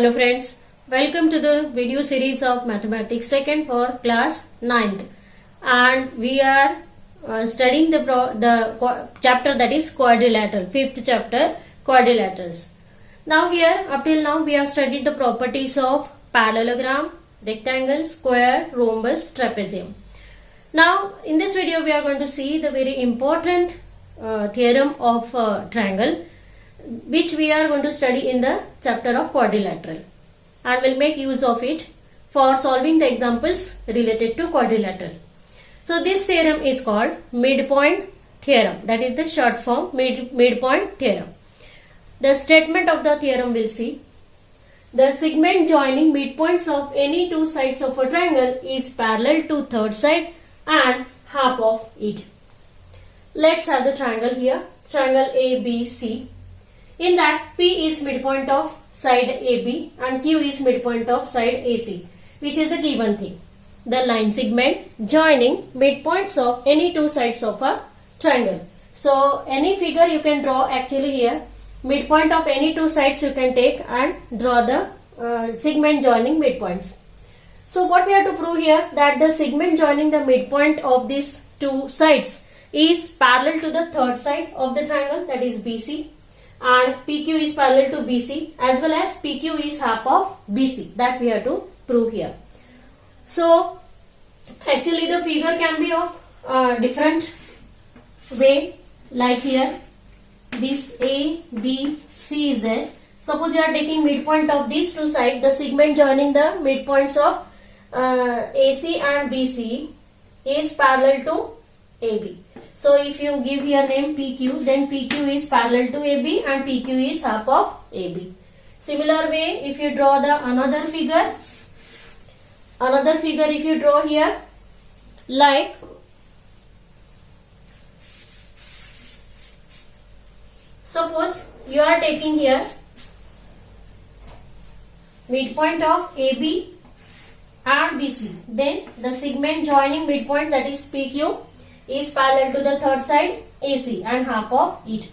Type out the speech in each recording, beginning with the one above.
Hello friends, welcome to the video series of Mathematics 2nd for class 9th, and we are studying the chapter that is quadrilateral, 5th chapter, quadrilaterals. Now here up till now we have studied the properties of parallelogram, rectangle, square, rhombus, trapezium. Now in this video we are going to see the very important theorem of triangle, which we are going to study in the chapter of quadrilateral, and will make use of it for solving the examples related to quadrilateral. So this theorem is called midpoint theorem, that is the short form midpoint theorem. The statement of the theorem will see: the segment joining midpoints of any two sides of a triangle is parallel to third side and half of it. Let's have the triangle here, triangle ABC. In that, P is midpoint of side AB and Q is midpoint of side AC, which is the given thing. The line segment joining midpoints of any two sides of a triangle. So, any figure you can draw actually here, midpoint of any two sides you can take and draw the segment joining midpoints. So, what we have to prove here, that the segment joining the midpoint of these two sides is parallel to the third side of the triangle, that is BC. And PQ is parallel to BC, as well as PQ is half of BC. That we have to prove here. So, actually the figure can be of different way, like here. This A, B, C is there. Suppose you are taking midpoint of these two sides, the segment joining the midpoints of AC and BC is parallel to AB. So, if you give here name PQ, then PQ is parallel to AB and PQ is half of AB. Similar way, if you draw the another figure if you draw here, like suppose you are taking here midpoint of AB and BC, then the segment joining midpoint, that is PQ, is parallel to the third side AC and half of it.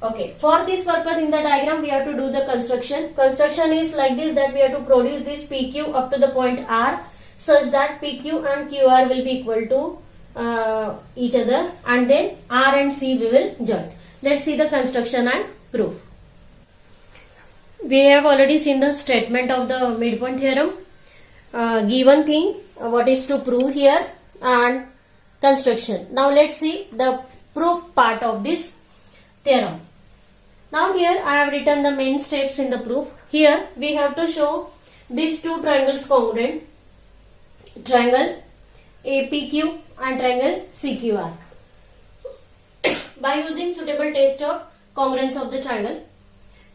Okay, for this purpose in the diagram we have to do the construction. Construction is like this, that we have to produce this PQ up to the point R such that PQ and QR will be equal to each other, and then R and C we will join. Let's see the construction and proof. We have already seen the statement of the midpoint theorem, given thing, what is to prove here, and construction. Now let's see the proof part of this theorem. Now here I have written the main steps in the proof. Here we have to show these two triangles congruent, triangle APQ and triangle CQR, by using suitable test of congruence of the triangle.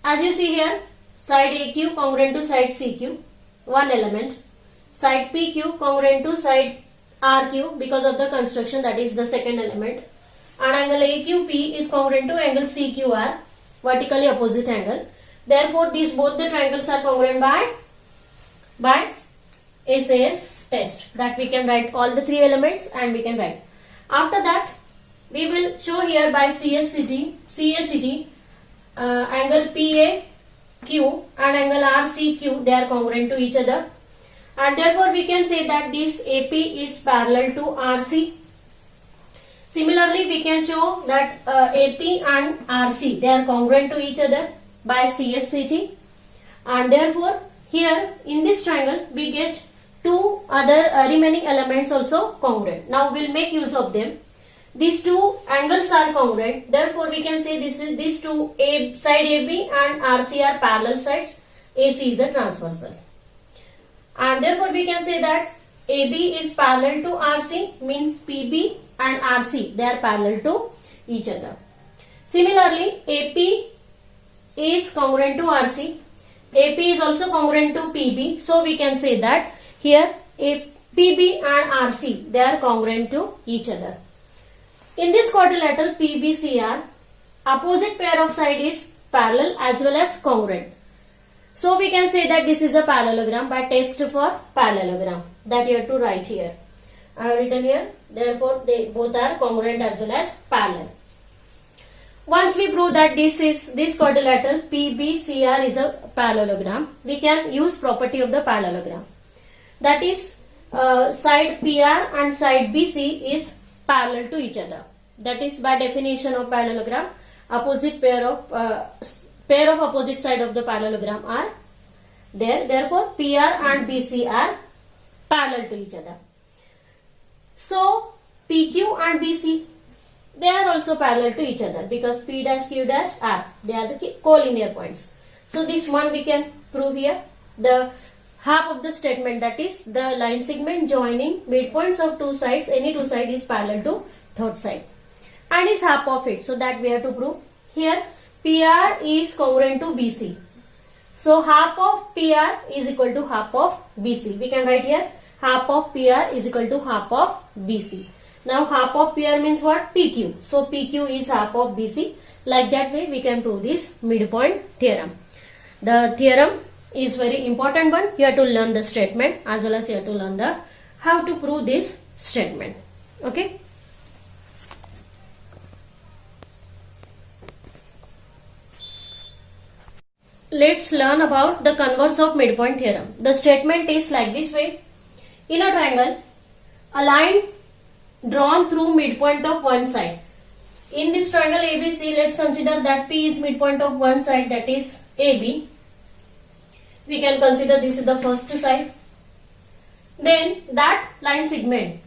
As you see here, side AQ congruent to side CQ, one element, side PQ congruent to side RQ because of the construction, that is the second element, and angle AQP is congruent to angle CQR, vertically opposite angle. Therefore, these both the triangles are congruent by SAS test, that we can write all the three elements and we can write. After that, we will show here by CACT angle PAQ and angle RCQ, they are congruent to each other. And therefore, we can say that this AP is parallel to RC. Similarly, we can show that AP and RC, they are congruent to each other by CSCT. And therefore, here in this triangle, we get two other remaining elements also congruent. Now, we will make use of them. These two angles are congruent. Therefore, we can say these two side AB and RC are parallel sides. AC is a transversal. And therefore, we can say that AB is parallel to RC, means PB and RC, they are parallel to each other. Similarly, AP is congruent to RC, AP is also congruent to PB. So, we can say that here PB and RC, they are congruent to each other. In this quadrilateral PBCR, opposite pair of side is parallel as well as congruent. So, we can say that this is a parallelogram by test for parallelogram, that you have to write here. I have written here, therefore, they both are congruent as well as parallel. Once we prove that this quadrilateral PBCR is a parallelogram, we can use property of the parallelogram. That is, side PR and side BC is parallel to each other. That is, by definition of parallelogram, opposite pair of opposite side of the parallelogram are there. Therefore, PR and BC are parallel to each other. So, PQ and BC, they are also parallel to each other because P dash Q dash are, they are the collinear points. So, this one we can prove here. The half of the statement, that is the line segment joining midpoints of two sides, any two sides is parallel to third side and is half of it. So, that we have to prove. Here, PR is congruent to BC. So, half of PR is equal to half of BC. We can write here half of PR is equal to half of BC. Now, half of PR means what? PQ. So, PQ is half of BC. Like that way, we can prove this midpoint theorem. The theorem is very important one. You have to learn the statement as well as you have to learn the how to prove this statement. Okay. Let's learn about the converse of midpoint theorem. The statement is like this way. In a triangle, a line drawn through midpoint of one side. In this triangle ABC, let's consider that P is midpoint of one side, that is AB. We can consider this is the first side. Then that line segment,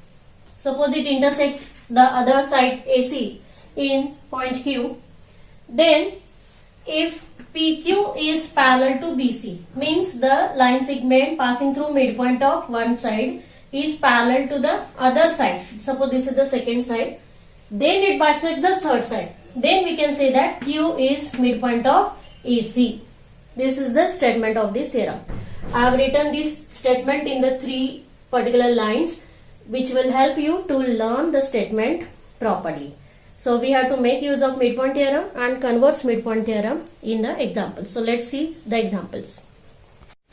suppose it intersects the other side AC in point Q. Then if PQ is parallel to BC, means the line segment passing through midpoint of one side is parallel to the other side. Suppose this is the second side. Then it bisects the third side. Then we can say that Q is midpoint of AC. This is the statement of this theorem. I have written this statement in the three particular lines which will help you to learn the statement properly. So we have to make use of midpoint theorem and converse midpoint theorem in the example. So let's see the examples.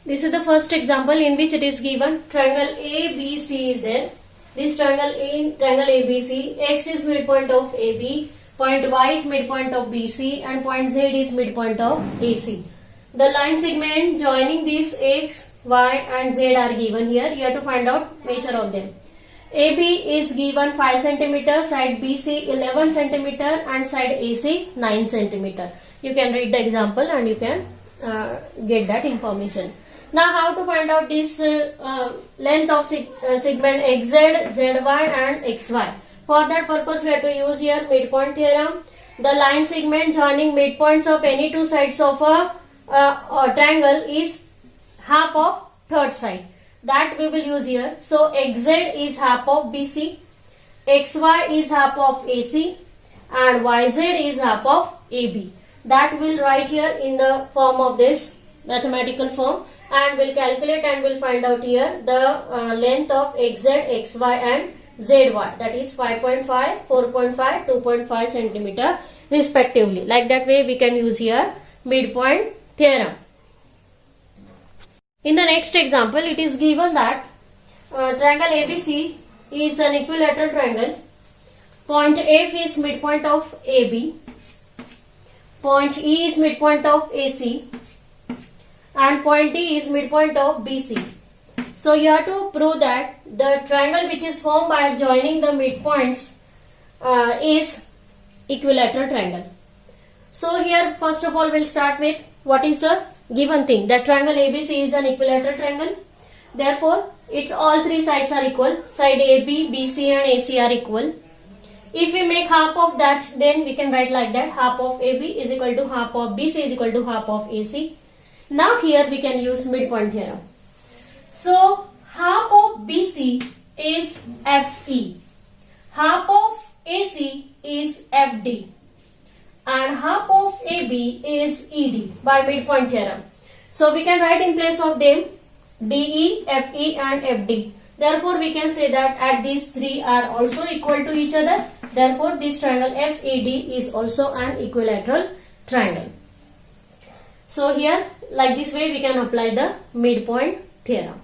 This is the first example in which it is given triangle ABC is there. This triangle ABC, X is midpoint of AB, point Y is midpoint of BC and point Z is midpoint of AC. The line segment joining these X, Y and Z are given here. You have to find out measure of them. AB is given 5 cm, side BC 11 cm and side AC 9 cm. You can read the example and you can get that information. Now how to find out this length of segment XZ, ZY and XY. For that purpose we have to use here midpoint theorem. The line segment joining midpoints of any two sides of a triangle is half of third side. That we will use here. So XZ is half of BC, XY is half of AC and YZ is half of AB. That we'll write here in the form of this mathematical form and we'll calculate and we'll find out here the length of XZ, XY and ZY, that is 5.5, 4.5, 2.5 centimeter respectively. Like that way we can use here midpoint theorem. In the next example, it is given that triangle ABC is an equilateral triangle. Point F is midpoint of AB. Point E is midpoint of AC. And point D is midpoint of BC. So you have to prove that the triangle which is formed by joining the midpoints is equilateral triangle. So here first of all we'll start with what is the given thing, that triangle ABC is an equilateral triangle. Therefore, its all three sides are equal. Side AB, BC and AC are equal. If we make half of that, then we can write like that. Half of AB is equal to half of BC is equal to half of AC. Now here we can use midpoint theorem. So, half of BC is FE. Half of AC is FD. And half of AB is ED by midpoint theorem. So we can write in place of them DE, FE and FD. Therefore we can say that at these three are also equal to each other. Therefore this triangle FED is also an equilateral triangle. So here like this way we can apply the midpoint theorem.